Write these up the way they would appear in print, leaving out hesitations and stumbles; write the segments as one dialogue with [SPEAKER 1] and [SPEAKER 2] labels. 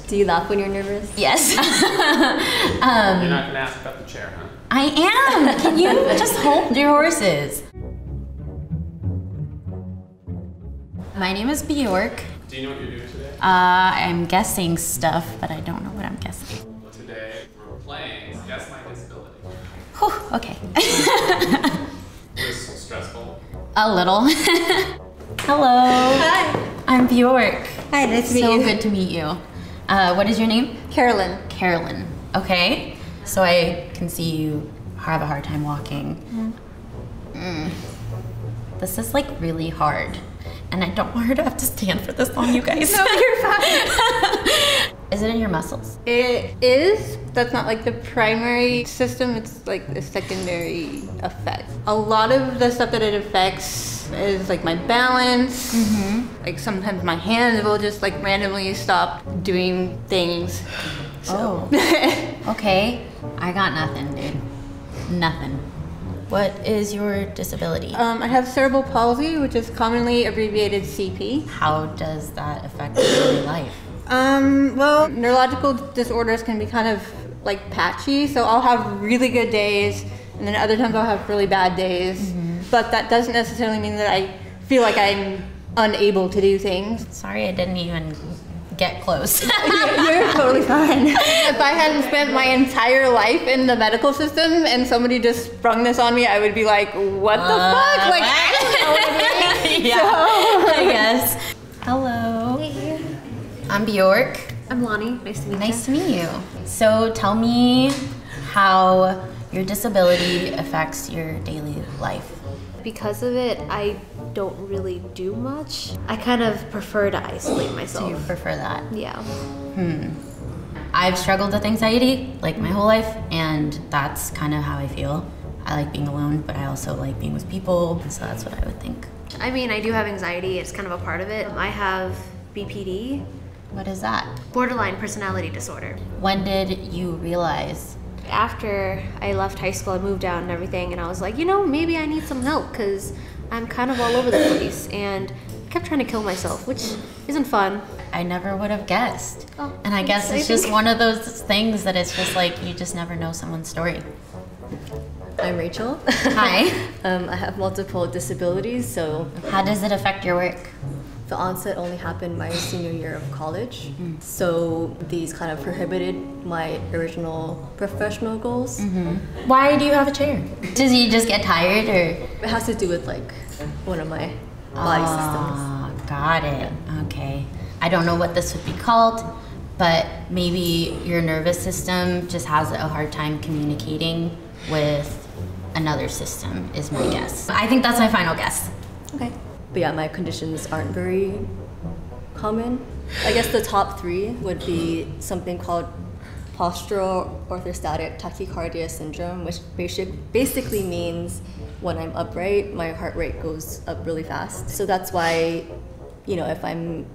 [SPEAKER 1] Do you laugh when you're nervous?
[SPEAKER 2] Yes.
[SPEAKER 3] You're not gonna ask about the chair, huh?
[SPEAKER 2] I am. Can you just hold your horses? My name is Bjork.
[SPEAKER 3] Do you know what you're doing today?
[SPEAKER 2] I'm guessing stuff, but I don't know what I'm guessing.
[SPEAKER 3] Well, today we're playing Guess My Disability.
[SPEAKER 2] Whew, okay.
[SPEAKER 3] Was stressful?
[SPEAKER 2] A little. Hello.
[SPEAKER 4] Hi.
[SPEAKER 2] I'm Bjork.
[SPEAKER 4] Hi, nice to meet
[SPEAKER 2] So
[SPEAKER 4] you.
[SPEAKER 2] good to meet you. What is your name?
[SPEAKER 4] Carolyn.
[SPEAKER 2] Carolyn. Okay. So I can see you have a hard time walking. This is like really hard. And I don't want her to have to stand for this long, you guys.
[SPEAKER 4] No, you're fine.
[SPEAKER 2] Is it in your muscles?
[SPEAKER 4] It is. That's not like the primary system. It's like the secondary effect. A lot of the stuff that it affects is like my balance. Like sometimes my hands will just like randomly stop doing things. So.
[SPEAKER 2] Oh. Okay. I got nothing, dude. Nothing. What is your disability?
[SPEAKER 4] I have cerebral palsy, which is commonly abbreviated CP.
[SPEAKER 2] How does that affect your daily life?
[SPEAKER 4] Well, neurological disorders can be kind of like patchy, so I'll have really good days, and then other times I'll have really bad days. But that doesn't necessarily mean that I feel like I'm unable to do things.
[SPEAKER 2] Sorry, I didn't even get close.
[SPEAKER 4] You're totally fine. If I hadn't spent my entire life in the medical system and somebody just sprung this on me, I would be like, what the fuck? Like, I don't know what it is.
[SPEAKER 2] Yeah,
[SPEAKER 4] So.
[SPEAKER 2] I guess. Hello.
[SPEAKER 1] Hey.
[SPEAKER 2] I'm Bjork.
[SPEAKER 1] I'm Lonnie. Nice to meet you.
[SPEAKER 2] Nice to meet you. So tell me how your disability affects your daily life.
[SPEAKER 1] Because of it, I don't really do much. I kind of prefer to isolate
[SPEAKER 2] Do you
[SPEAKER 1] myself.
[SPEAKER 2] prefer that?
[SPEAKER 1] Yeah.
[SPEAKER 2] I've struggled with anxiety like my whole life, and that's kind of how I feel. I like being alone, but I also like being with people, so that's what I would think.
[SPEAKER 1] I mean, I do have anxiety. It's kind of a part of it. I have BPD,
[SPEAKER 2] What is that?
[SPEAKER 1] borderline personality disorder.
[SPEAKER 2] When did you realize?
[SPEAKER 1] After I left high school, I moved out and everything, and I was like, you know, maybe I need some help because I'm kind of all over the place, and I kept trying to kill myself, which isn't fun.
[SPEAKER 2] I never would have guessed.
[SPEAKER 1] Oh,
[SPEAKER 2] And I guess
[SPEAKER 1] thanks.
[SPEAKER 2] it's just one of those things that it's just like you just never know someone's story.
[SPEAKER 5] I'm Rachel.
[SPEAKER 2] Hi.
[SPEAKER 5] I have multiple disabilities, so
[SPEAKER 2] How does it affect your work?
[SPEAKER 5] the onset only happened my senior year of college. So these kind of prohibited my original professional goals.
[SPEAKER 2] Why do you have a chair? Does you just get tired or?
[SPEAKER 5] It has to do with like one of my body systems.
[SPEAKER 2] Ah, got it. Okay. I don't know what this would be called, but maybe your nervous system just has a hard time communicating with another system, is my guess. I think that's my final guess.
[SPEAKER 5] Okay. But yeah, my conditions aren't very common. I guess the top three would be something called Postural Orthostatic Tachycardia syndrome, which basically means when I'm upright, my heart rate goes up really fast. So that's why, you know, if I'm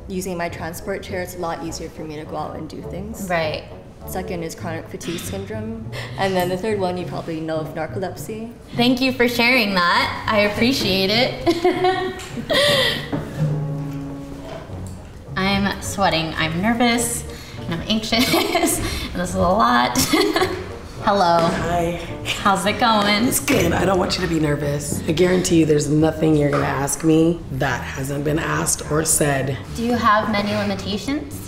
[SPEAKER 5] using my transport chair, it's a lot easier for me to go out and do things.
[SPEAKER 2] Right.
[SPEAKER 5] Second is chronic fatigue syndrome. And then the third one, you probably know of narcolepsy.
[SPEAKER 2] Thank you for sharing that. I appreciate it. I'm sweating. I'm nervous and I'm anxious and this is a lot. Hello.
[SPEAKER 6] Hi.
[SPEAKER 2] How's it going?
[SPEAKER 6] It's good. I don't want you to be nervous. I guarantee you there's nothing you're gonna ask me that hasn't been asked or said.
[SPEAKER 2] Do you have many limitations?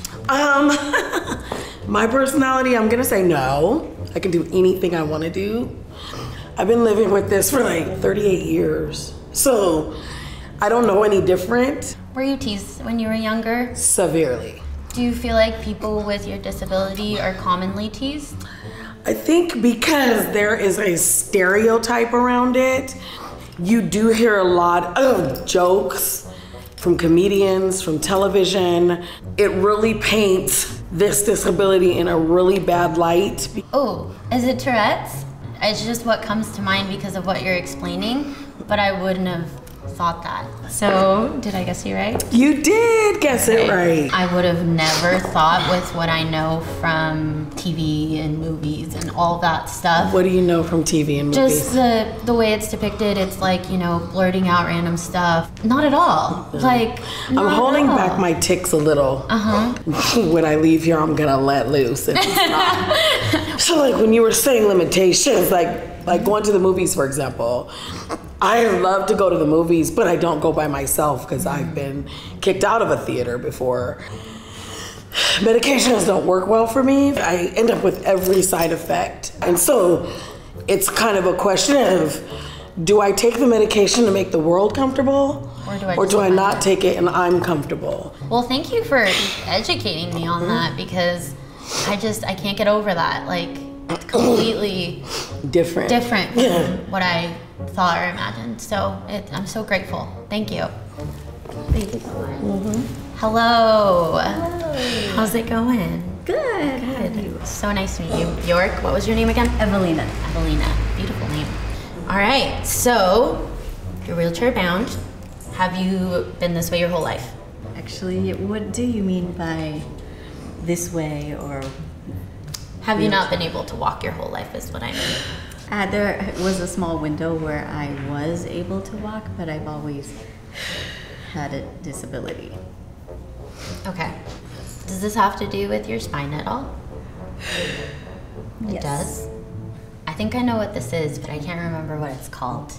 [SPEAKER 6] My personality, I'm gonna say no. I can do anything I wanna do. I've been living with this for like 38 years. So I don't know any different.
[SPEAKER 2] Were you teased when you were younger?
[SPEAKER 6] Severely.
[SPEAKER 2] Do you feel like people with your disability are commonly teased?
[SPEAKER 6] I think because there is a stereotype around it, you do hear a lot of jokes from comedians, from television. It really paints this disability in a really bad light.
[SPEAKER 2] Oh, is it Tourette's? It's just what comes to mind because of what you're explaining, but I wouldn't have thought that. So, did I guess you right?
[SPEAKER 6] You did guess it right.
[SPEAKER 2] I would have never thought with what I know from TV and movies and all that stuff.
[SPEAKER 6] What do you know from TV and movies?
[SPEAKER 2] Just the way it's depicted, it's like, you know, blurting out random stuff. Not at all. Like,
[SPEAKER 6] I'm holding back my tics a little. When I leave here, I'm gonna let loose. And so like when you were saying limitations, like going to the movies, for example, I love to go to the movies, but I don't go by myself because I've been kicked out of a theater before. Medications don't work well for me. I end up with every side effect. And so it's kind of a question of, do I take the medication to make the world comfortable? Or do I not take it and I'm comfortable?
[SPEAKER 2] Well, thank you for educating me on that, because I can't get over that. Like, it's completely
[SPEAKER 6] different
[SPEAKER 2] from what I thought or imagined. So I'm so grateful. Thank you. Thank you so much. Hello. How's it going?
[SPEAKER 7] Good. How are you?
[SPEAKER 2] So nice to meet you. Bjork, what was your name again?
[SPEAKER 7] Evelina.
[SPEAKER 2] Evelina. Beautiful name. All right, so you're wheelchair bound. Have you been this way your whole life?
[SPEAKER 7] Actually, what do you mean by this way, or
[SPEAKER 2] have you not been able to walk your whole life is what I mean.
[SPEAKER 7] There was a small window where I was able to walk, but I've always had a disability.
[SPEAKER 2] Okay. Does this have to do with your spine at all? It
[SPEAKER 7] Yes.
[SPEAKER 2] does? I think I know what this is, but I can't remember what it's called.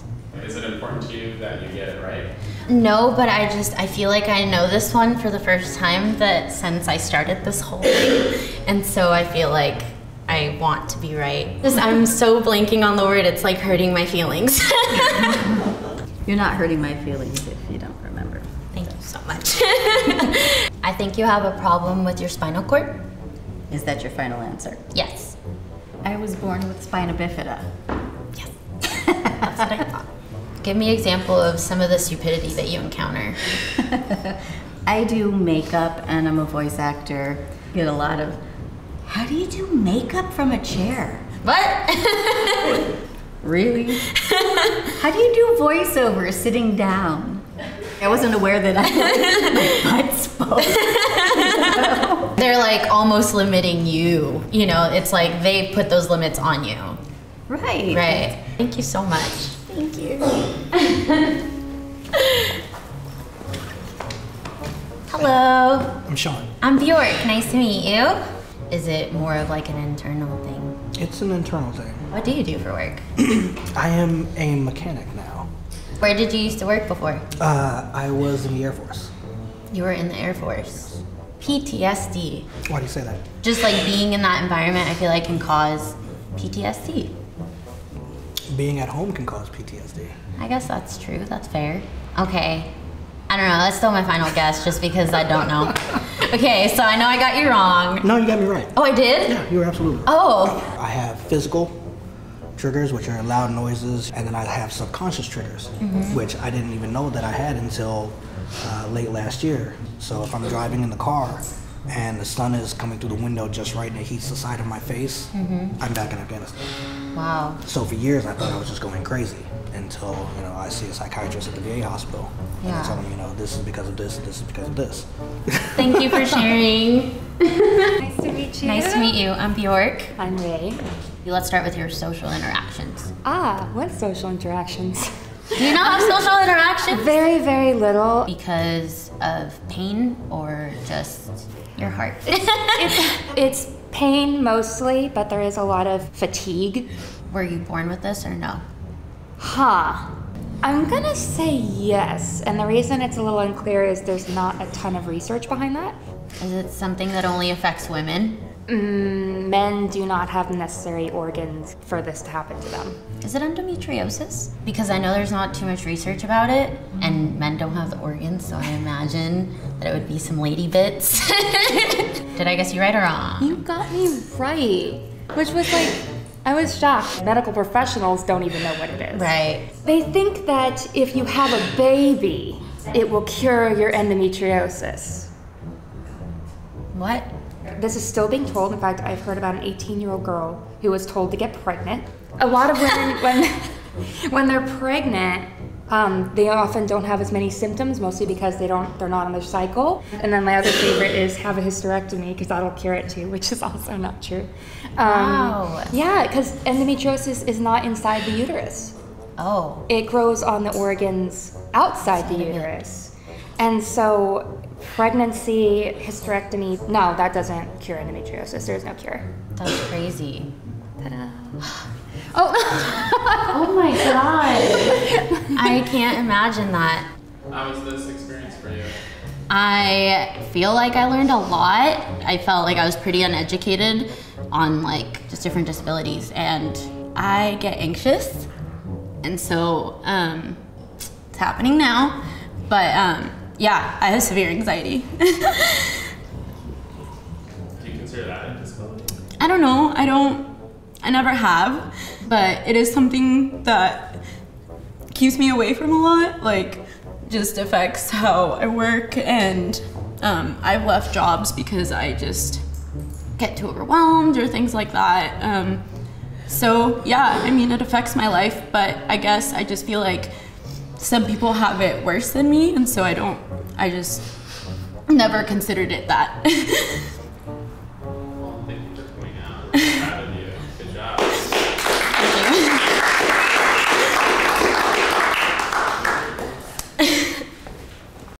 [SPEAKER 3] Is it important to you that you get it right?
[SPEAKER 2] No, but I feel like I know this one for the first time since I started this whole thing. And so I feel like I want to be right. I'm so blanking on the word, it's like hurting my feelings.
[SPEAKER 7] You're not hurting my feelings if you don't remember.
[SPEAKER 2] Thank you so much. I think you have a problem with your spinal cord.
[SPEAKER 7] Is that your final answer?
[SPEAKER 2] Yes.
[SPEAKER 7] I was born with spina bifida.
[SPEAKER 2] Yes. That's what I thought. Give me an example of some of the stupidity that you encounter.
[SPEAKER 7] I do makeup and I'm a voice actor. Get a lot of, how do you do makeup from a chair?
[SPEAKER 2] What?
[SPEAKER 7] Really? How do you do voiceover sitting down? I wasn't aware that my butt spoke.
[SPEAKER 2] They're like almost limiting you. You know, it's like they put those limits on you.
[SPEAKER 7] Right.
[SPEAKER 2] Right. Thank you so much.
[SPEAKER 7] Thank you.
[SPEAKER 2] Hello.
[SPEAKER 8] I'm Sean.
[SPEAKER 2] I'm Bjork. Nice to meet you. Is it more of like an internal thing?
[SPEAKER 8] It's an internal thing.
[SPEAKER 2] What do you do for work?
[SPEAKER 8] I am a mechanic now.
[SPEAKER 2] Where did you used to work before?
[SPEAKER 8] I was in the Air Force.
[SPEAKER 2] You were in the Air Force. PTSD.
[SPEAKER 8] Why do you say that?
[SPEAKER 2] Just like being in that environment, I feel like can cause PTSD.
[SPEAKER 8] Being at home can cause PTSD.
[SPEAKER 2] I guess that's true. That's fair. Okay. I don't know. That's still my final guess just because I don't know. Okay, so I know I got you wrong.
[SPEAKER 8] No, you got me right.
[SPEAKER 2] Oh, I did?
[SPEAKER 8] Yeah, you were absolutely right.
[SPEAKER 2] Oh.
[SPEAKER 8] I have physical triggers, which are loud noises, and then I have subconscious triggers, which I didn't even know that I had until late last year. So if I'm driving in the car and the sun is coming through the window just right and it heats the side of my face, I'm back in Afghanistan.
[SPEAKER 2] Wow.
[SPEAKER 8] So for years I thought I was just going crazy until, you know, I see a psychiatrist at the VA hospital. And
[SPEAKER 2] Yeah.
[SPEAKER 8] I tell them, you know, this is because of this, and this is because of this.
[SPEAKER 2] Thank you for sharing.
[SPEAKER 9] Nice to meet you.
[SPEAKER 2] Nice to meet you. I'm Bjork.
[SPEAKER 9] I'm Ray.
[SPEAKER 2] Let's start with your social interactions.
[SPEAKER 9] What social interactions?
[SPEAKER 2] Do you not have social interactions?
[SPEAKER 9] Very, very little.
[SPEAKER 2] Because of pain or just your heart?
[SPEAKER 9] It's pain mostly, but there is a lot of fatigue.
[SPEAKER 2] Were you born with this or no?
[SPEAKER 9] I'm gonna say yes, and the reason it's a little unclear is there's not a ton of research behind that.
[SPEAKER 2] Is it something that only affects women?
[SPEAKER 9] Men do not have the necessary organs for this to happen to them.
[SPEAKER 2] Is it endometriosis? Because I know there's not too much research about it, and men don't have the organs, so I imagine that it would be some lady bits. Did I guess you right or wrong?
[SPEAKER 9] You got me right, which was like, I was shocked. Medical professionals don't even know what it is.
[SPEAKER 2] Right.
[SPEAKER 9] They think that if you have a baby, it will cure your endometriosis.
[SPEAKER 2] What?
[SPEAKER 9] This is still being told. In fact, I've heard about an 18-year-old girl who was told to get pregnant. A lot of women, when they're pregnant, They often don't have as many symptoms, mostly because they're not on their cycle. And then my other favorite is have a hysterectomy, because that'll cure it too, which is also not true.
[SPEAKER 2] Wow.
[SPEAKER 9] Yeah, because endometriosis is not inside the uterus.
[SPEAKER 2] Oh.
[SPEAKER 9] It grows on the organs outside the uterus. And so pregnancy, hysterectomy, no, that doesn't cure endometriosis. There's no cure.
[SPEAKER 2] That's crazy.
[SPEAKER 9] Ta-da.
[SPEAKER 2] Oh. Oh my god. I can't imagine that.
[SPEAKER 3] How was this experience for you?
[SPEAKER 2] I feel like I learned a lot. I felt like I was pretty uneducated on like just different disabilities, and I get anxious, and so it's happening now. But yeah, I have severe anxiety.
[SPEAKER 3] Do you consider that a disability?
[SPEAKER 10] I don't know. I never have, but it is something that keeps me away from a lot, like just affects how I work, and I've left jobs because I just get too overwhelmed or things like that. So yeah, I mean, it affects my life, but I guess I just feel like some people have it worse than me, and so I just never considered it that.